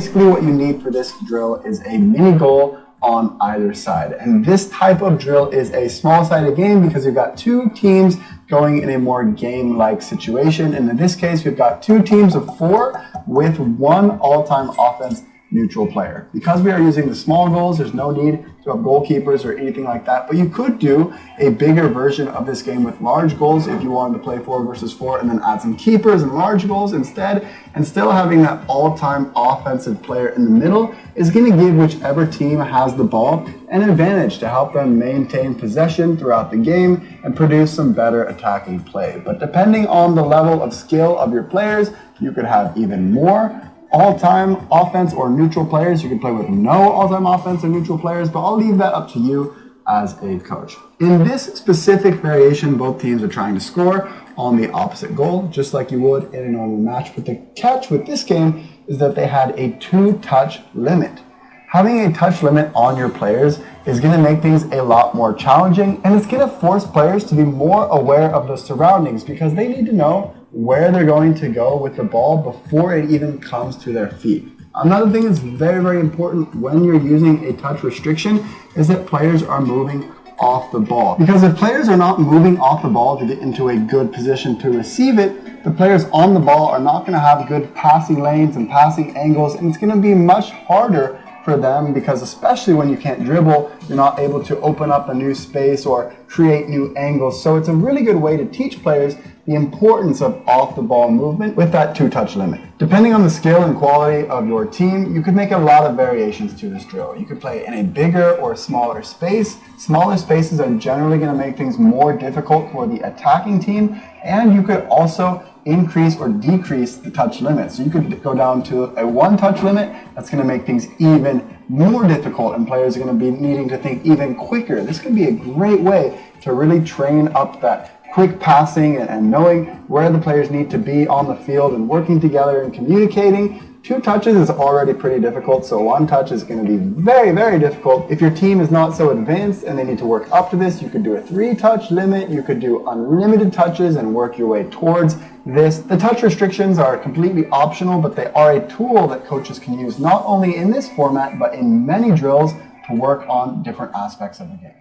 basically what you need for this drill is a mini goal on either side. And this type of drill is a small-sided game because you've got two teams going in a more game-like situation. And in this case, we've got two teams of 4 with one all-time offense neutral player. Because we are using the small goals, there's no need to have goalkeepers or anything like that. But you could do a bigger version of this game with large goals if you wanted to play 4 versus 4 and then add some keepers and large goals instead. And still having that all-time offensive player in the middle is going to give whichever team has the ball an advantage to help them maintain possession throughout the game and produce some better attacking play. But depending on the level of skill of your players, you could have even more all-time offense or neutral players. You can play with no all-time offense or neutral players, but I'll leave that up to you as a coach. In this specific variation, both teams are trying to score on the opposite goal, just like you would in a normal match. But the catch with this game is that they had a 2-touch limit. Having a touch limit on your players is going to make things a lot more challenging, and it's going to force players to be more aware of the surroundings because they need to know where they're going to go with the ball before it even comes to their feet. Another thing that's very, very important when you're using a touch restriction is that players are moving off the ball. Because if players are not moving off the ball to get into a good position to receive it, the players on the ball are not going to have good passing lanes and passing angles, and it's going to be much harder for them because especially when you can't dribble, you're not able to open up a new space or create new angles. So it's a really good way to teach players the importance of off-the-ball movement with that 2-touch limit. Depending on the skill and quality of your team, you could make a lot of variations to this drill. You could play in a bigger or smaller space. Smaller spaces are generally going to make things more difficult for the attacking team, and you could also increase or decrease the touch limit. So you could go down to a 1-touch limit. That's going to make things even more difficult, and players are going to be needing to think even quicker. This could be a great way to really train up that quick passing and knowing where the players need to be on the field and working together and communicating. 2 touches is already pretty difficult, so 1 touch is going to be very, very difficult. If your team is not so advanced and they need to work up to this, you could do a 3-touch limit. You could do unlimited touches and work your way towards this. The touch restrictions are completely optional, but they are a tool that coaches can use not only in this format, but in many drills to work on different aspects of the game.